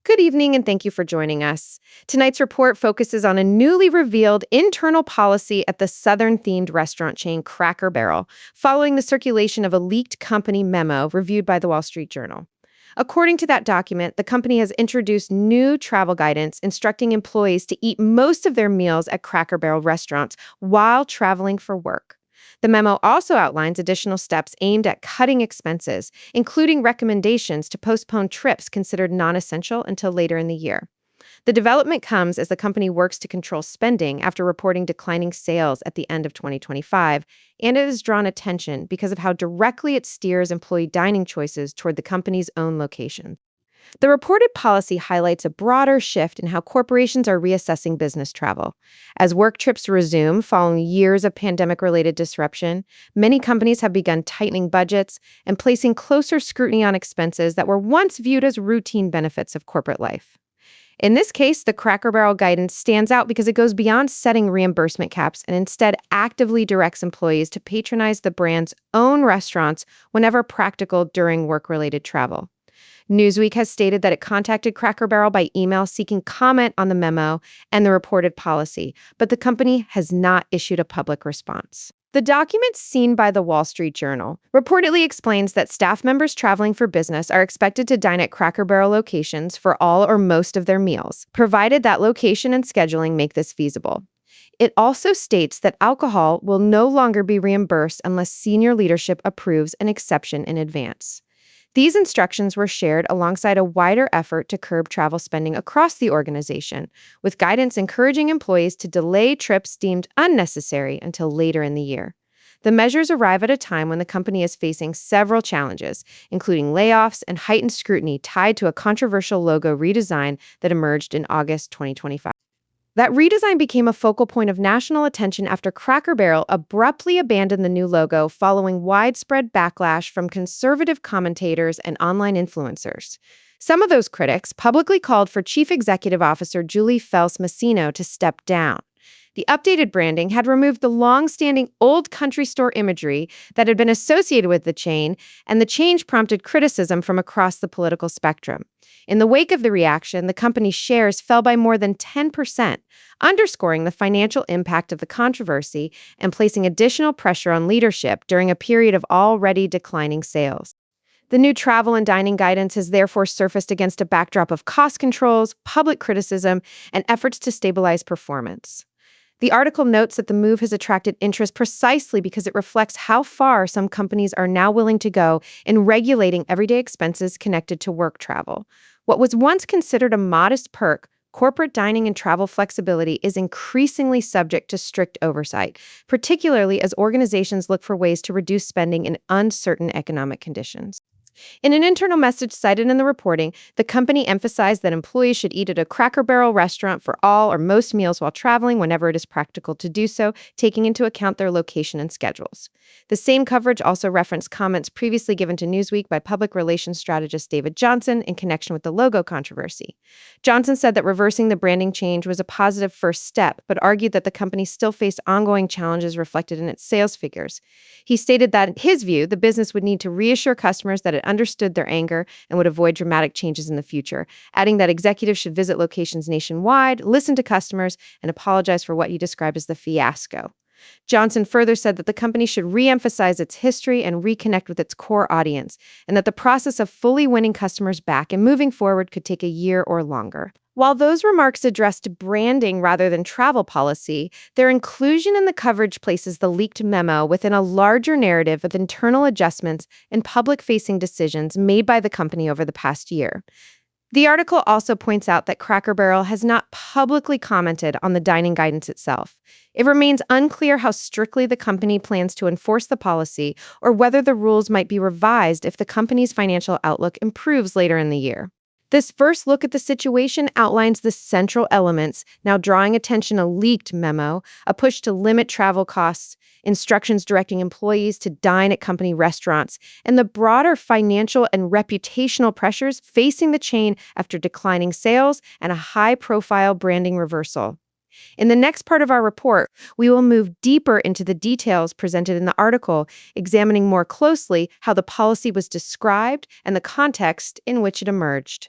Good evening, and thank you for joining us. Tonight's report focuses on a newly revealed internal policy at the Southern-themed restaurant chain Cracker Barrel, following the circulation of a leaked company memo reviewed by the Wall Street Journal. According to that document, the company has introduced new travel guidance instructing employees to eat most of their meals at Cracker Barrel restaurants while traveling for work. The memo also outlines additional steps aimed at cutting expenses, including recommendations to postpone trips considered non-essential until later in the year. The development comes as the company works to control spending after reporting declining sales at the end of 2025, and it has drawn attention because of how directly it steers employee dining choices toward the company's own location. The reported policy highlights a broader shift in how corporations are reassessing business travel. As work trips resume following years of pandemic-related disruption, many companies have begun tightening budgets and placing closer scrutiny on expenses that were once viewed as routine benefits of corporate life. In this case, the Cracker Barrel guidance stands out because it goes beyond setting reimbursement caps and instead actively directs employees to patronize the brand's own restaurants whenever practical during work-related travel. Newsweek has stated that it contacted Cracker Barrel by email seeking comment on the memo and the reported policy, but the company has not issued a public response. The document seen by the Wall Street Journal reportedly explains that staff members traveling for business are expected to dine at Cracker Barrel locations for all or most of their meals, provided that location and scheduling make this feasible. It also states that alcohol will no longer be reimbursed unless senior leadership approves an exception in advance. These instructions were shared alongside a wider effort to curb travel spending across the organization, with guidance encouraging employees to delay trips deemed unnecessary until later in the year. The measures arrive at a time when the company is facing several challenges, including layoffs and heightened scrutiny tied to a controversial logo redesign that emerged in August 2025. That redesign became a focal point of national attention after Cracker Barrel abruptly abandoned the new logo following widespread backlash from conservative commentators and online influencers. Some of those critics publicly called for Chief Executive Officer Julie Fels-Massino to step down. The updated branding had removed the long-standing old country store imagery that had been associated with the chain, and the change prompted criticism from across the political spectrum. In the wake of the reaction, the company's shares fell by more than 10%, underscoring the financial impact of the controversy and placing additional pressure on leadership during a period of already declining sales. The new travel and dining guidance has therefore surfaced against a backdrop of cost controls, public criticism, and efforts to stabilize performance. The article notes that the move has attracted interest precisely because it reflects how far some companies are now willing to go in regulating everyday expenses connected to work travel. What was once considered a modest perk, corporate dining and travel flexibility, is increasingly subject to strict oversight, particularly as organizations look for ways to reduce spending in uncertain economic conditions. In an internal message cited in the reporting, the company emphasized that employees should eat at a Cracker Barrel restaurant for all or most meals while traveling whenever it is practical to do so, taking into account their location and schedules. The same coverage also referenced comments previously given to Newsweek by public relations strategist David Johnson in connection with the logo controversy. Johnson said that reversing the branding change was a positive first step, but argued that the company still faced ongoing challenges reflected in its sales figures. He stated that, in his view, the business would need to reassure customers that it understood their anger and would avoid dramatic changes in the future, adding that executives should visit locations nationwide, listen to customers, and apologize for what he described as the fiasco. Johnson further said that the company should re-emphasize its history and reconnect with its core audience, and that the process of fully winning customers back and moving forward could take a year or longer. While those remarks addressed branding rather than travel policy, their inclusion in the coverage places the leaked memo within a larger narrative of internal adjustments and public-facing decisions made by the company over the past year. The article also points out that Cracker Barrel has not publicly commented on the dining guidance itself. It remains unclear how strictly the company plans to enforce the policy or whether the rules might be revised if the company's financial outlook improves later in the year. This first look at the situation outlines the central elements, now drawing attention: a leaked memo, a push to limit travel costs, instructions directing employees to dine at company restaurants, and the broader financial and reputational pressures facing the chain after declining sales and a high-profile branding reversal. In the next part of our report, we will move deeper into the details presented in the article, examining more closely how the policy was described and the context in which it emerged.